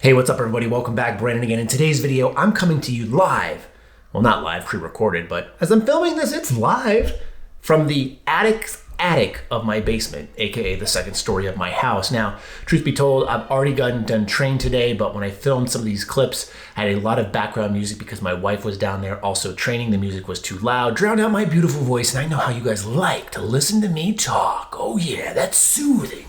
Hey, what's up everybody? Welcome back, Brandon again. In today's video, I'm coming to you live. Well, not live, pre-recorded, but as I'm filming this, it's live from the attic of my basement, AKA the second story of my house. Now, truth be told, I've already gotten done training today, but when I filmed some of these clips, I had a lot of background music because my wife was down there also training. The music was too loud, drowned out my beautiful voice, and I know how you guys like to listen to me talk. Oh yeah, that's soothing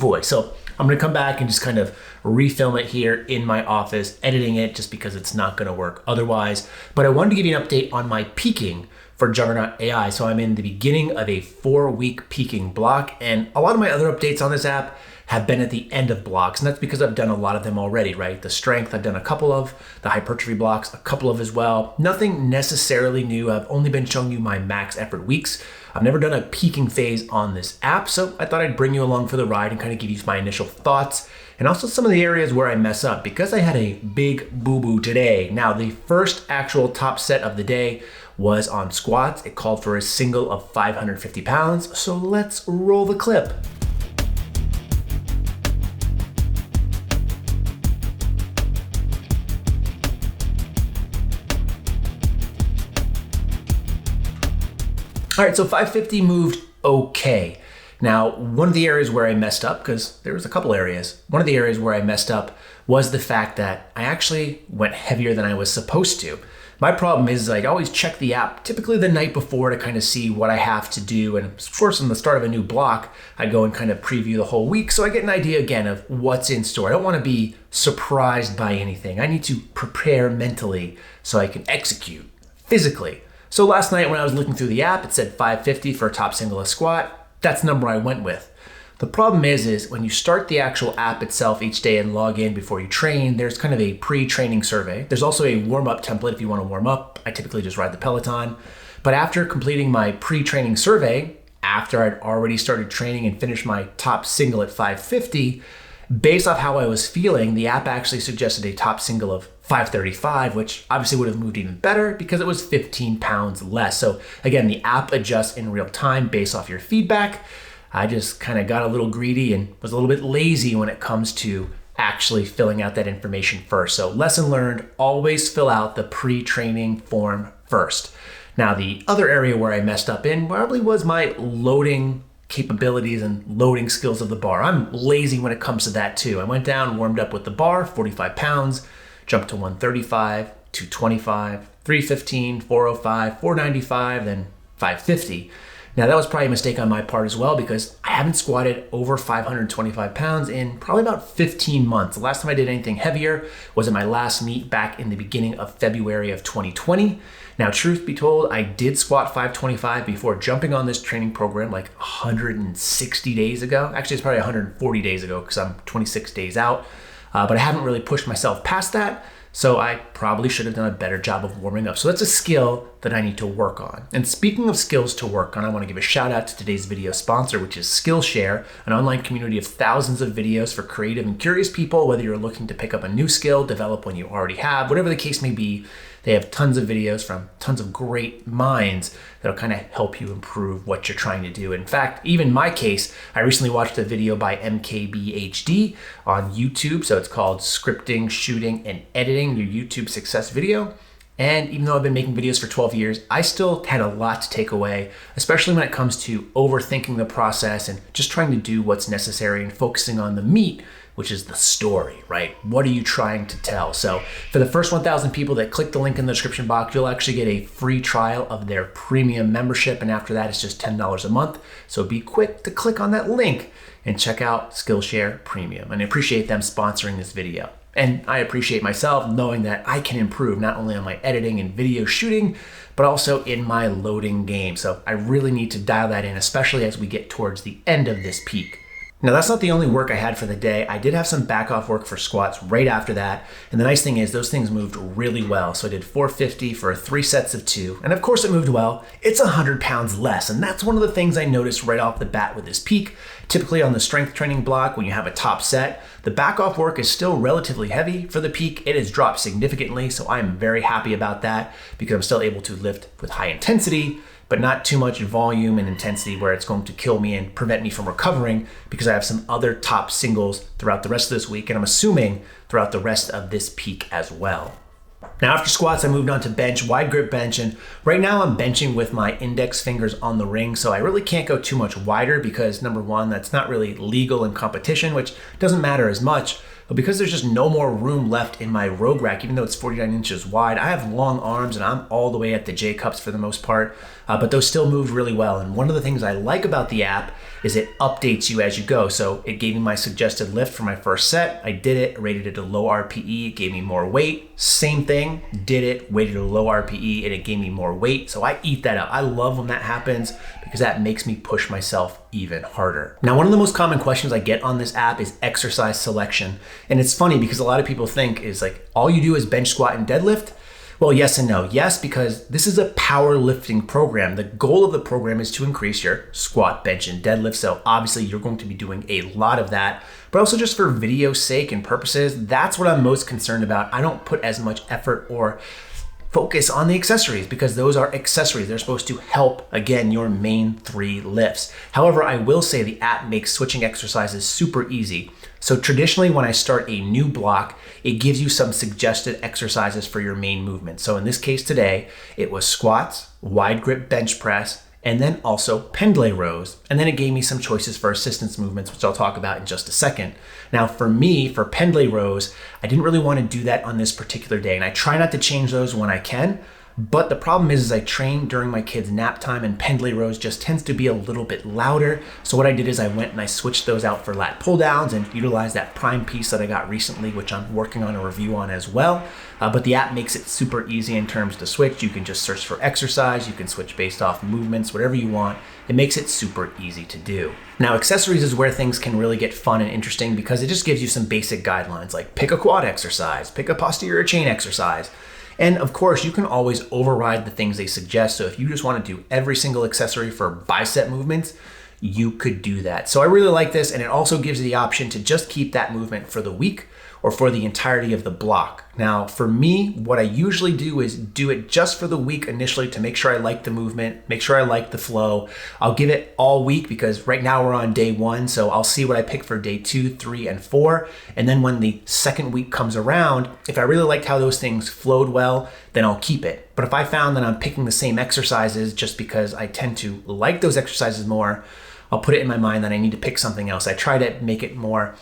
voice. So I'm gonna come back and just kind of refilm it here in my office, editing it just because it's not gonna work otherwise. But I wanted to give you an update on my peaking for Juggernaut AI. So I'm in the beginning of a 4-week peaking block, and a lot of my other updates on this app have been at the end of blocks, and that's because I've done a lot of them already, right? The strength, I've done a couple of, the hypertrophy blocks, a couple of as well. Nothing necessarily new. I've only been showing you my max effort weeks. I've never done a peaking phase on this app, so I thought I'd bring you along for the ride and kind of give you my initial thoughts and also some of the areas where I mess up because I had a big boo-boo today. Now, the first actual top set of the day was on squats. It called for a single of 550 pounds, so let's roll the clip. All right, so 550 moved okay. Now, one of the areas where I messed up, because there was a couple areas, one of the areas where I messed up was the fact that I actually went heavier than I was supposed to. My problem is I'd always check the app typically the night before to kind of see what I have to do. And of course, in the start of a new block, I go and kind of preview the whole week. So I get an idea again of what's in store. I don't want to be surprised by anything. I need to prepare mentally so I can execute physically. So last night when I was looking through the app, it said 550 for a top single a squat. That's the number I went with. The problem is when you start the actual app itself each day and log in before you train, there's kind of a pre-training survey. There's also a warm-up template if you want to warm up. I typically just ride the Peloton. But after completing my pre-training survey, after I'd already started training and finished my top single at 550, based off how I was feeling, the app actually suggested a top single of 535, which obviously would have moved even better because it was 15 pounds less. So again, the app adjusts in real time based off your feedback. I just kind of got a little greedy and was a little bit lazy when it comes to actually filling out that information first. So lesson learned, always fill out the pre-training form first. Now, the other area where I messed up in probably was my loading capabilities and loading skills of the bar. I'm lazy when it comes to that too. I went down, warmed up with the bar, 45 pounds, jumped to 135, 225, 315, 405, 495, then 550. Now that was probably a mistake on my part as well because I haven't squatted over 525 pounds in probably about 15 months. The last time I did anything heavier was at my last meet back in the beginning of February of 2020. Now, truth be told, I did squat 525 before jumping on this training program like 160 days ago. Actually, it's probably 140 days ago because I'm 26 days out. But I haven't really pushed myself past that. So I probably should have done a better job of warming up. So that's a skill that I need to work on. And speaking of skills to work on, I want to give a shout out to today's video sponsor, which is Skillshare, an online community of thousands of videos for creative and curious people, whether you're looking to pick up a new skill, develop one you already have, whatever the case may be. They have tons of videos from tons of great minds that'll kind of help you improve what you're trying to do. In fact, even in my case, I recently watched a video by MKBHD on YouTube. So it's called Scripting, Shooting, and Editing Your YouTube Success Video. And even though I've been making videos for 12 years, I still had a lot to take away, especially when it comes to overthinking the process and just trying to do what's necessary and focusing on the meat, which is the story, right? What are you trying to tell? So for the first 1,000 people that click the link in the description box, you'll actually get a free trial of their premium membership. And after that, it's just $10 a month. So be quick to click on that link and check out Skillshare Premium. And I appreciate them sponsoring this video. And I appreciate myself knowing that I can improve not only on my editing and video shooting, but also in my loading game. So I really need to dial that in, especially as we get towards the end of this peak. Now, that's not the only work I had for the day. I did have some back off work for squats right after that. And the nice thing is those things moved really well. So I did 450 for 3 sets of 2. And of course it moved well. It's 100 pounds less. And that's one of the things I noticed right off the bat with this peak. Typically on the strength training block, when you have a top set, the back off work is still relatively heavy. For the peak, it has dropped significantly. So I'm very happy about that because I'm still able to lift with high intensity, but not too much volume and intensity where it's going to kill me and prevent me from recovering, because I have some other top singles throughout the rest of this week, and I'm assuming throughout the rest of this peak as well. Now after squats, I moved on to bench, wide grip bench, and right now I'm benching with my index fingers on the ring, so I really can't go too much wider because number one, that's not really legal in competition, which doesn't matter as much, but because there's just no more room left in my Rogue Rack, even though it's 49 inches wide, I have long arms and I'm all the way at the J cups for the most part, but those still move really well. And one of the things I like about the app is it updates you as you go. So it gave me my suggested lift for my first set. I did it, rated it a low RPE, it gave me more weight. Same thing, did it, rated a low RPE, and it gave me more weight. So I eat that up. I love when that happens because that makes me push myself even harder. Now, one of the most common questions I get on this app is exercise selection. And it's funny because a lot of people think is like, all you do is bench, squat, and deadlift. Well, yes and no. Yes, because this is a powerlifting program. The goal of the program is to increase your squat, bench, and deadlift. So obviously you're going to be doing a lot of that, but also just for video's sake and purposes, that's what I'm most concerned about. I don't put as much effort or focus on the accessories because those are accessories. They're supposed to help, again, your main 3 lifts. However, I will say the app makes switching exercises super easy. So traditionally, when I start a new block, it gives you some suggested exercises for your main movement. So in this case today, it was squats, wide grip bench press, and then also pendlay rows. And then it gave me some choices for assistance movements, which I'll talk about in just a second. Now for me, for pendlay rows, I didn't really want to do that on this particular day. And I try not to change those when I can. But the problem is I train during my kids' nap time and pendlay rows just tends to be a little bit louder. So what I did is I went and I switched those out for lat pull downs and utilized that prime piece that I got recently, which I'm working on a review on as well. But the app makes it super easy in terms to switch. You can just search for exercise. You can switch based off movements, whatever you want. It makes it super easy to do. Now, accessories is where things can really get fun and interesting because it just gives you some basic guidelines like pick a quad exercise, pick a posterior chain exercise. And of course, you can always override the things they suggest. So if you just want to do every single accessory for bicep movements, you could do that. So I really like this, and it also gives you the option to just keep that movement for the week or for the entirety of the block. Now, for me, what I usually do is do it just for the week initially to make sure I like the movement, make sure I like the flow. I'll give it all week because right now we're on day 1, so I'll see what I pick for day 2, 3, and 4. And then when the second week comes around, if I really liked how those things flowed well, then I'll keep it. But if I found that I'm picking the same exercises just because I tend to like those exercises more, I'll put it in my mind that I need to pick something else. I try to make it more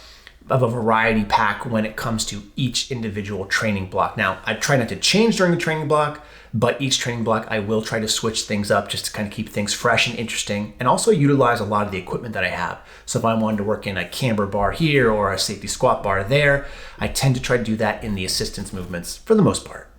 of a variety pack when it comes to each individual training block. Now, I try not to change during the training block, but each training block I will try to switch things up just to kind of keep things fresh and interesting and also utilize a lot of the equipment that I have. So if I wanted to work in a camber bar here or a safety squat bar there, I tend to try to do that in the assistance movements for the most part.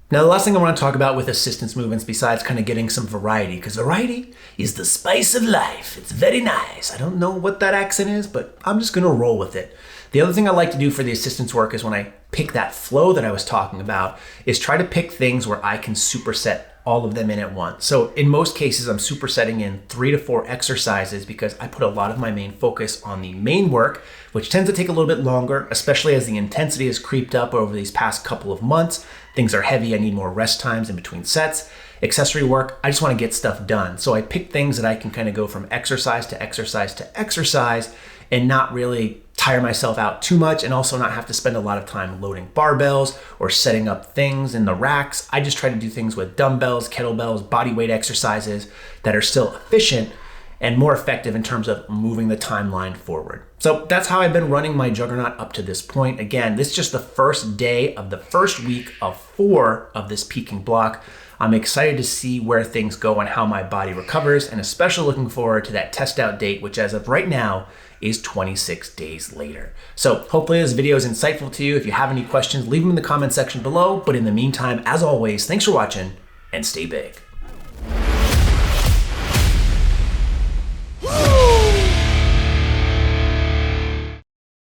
Now, the last thing I want to talk about with assistance movements, besides kind of getting some variety, because variety is the spice of life. It's very nice. I don't know what that accent is, but I'm just going to roll with it. The other thing I like to do for the assistance work is when I pick that flow that I was talking about, is try to pick things where I can superset all of them in at once. So in most cases, I'm supersetting in 3 to 4 exercises because I put a lot of my main focus on the main work, which tends to take a little bit longer, especially as the intensity has creeped up over these past couple of months. Things are heavy, I need more rest times in between sets. Accessory work, I just want to get stuff done. So I pick things that I can kind of go from exercise to exercise to exercise and not really tire myself out too much and also not have to spend a lot of time loading barbells or setting up things in the racks. I just try to do things with dumbbells, kettlebells, body weight exercises that are still efficient and more effective in terms of moving the timeline forward. So that's how I've been running my Juggernaut up to this point. Again, this is just the first day of the first week of 4 of this peaking block. I'm excited to see where things go and how my body recovers, and especially looking forward to that test out date, which as of right now is 26 days later. So hopefully this video is insightful to you. If you have any questions, leave them in the comment section below. But in the meantime, as always, thanks for watching and stay big.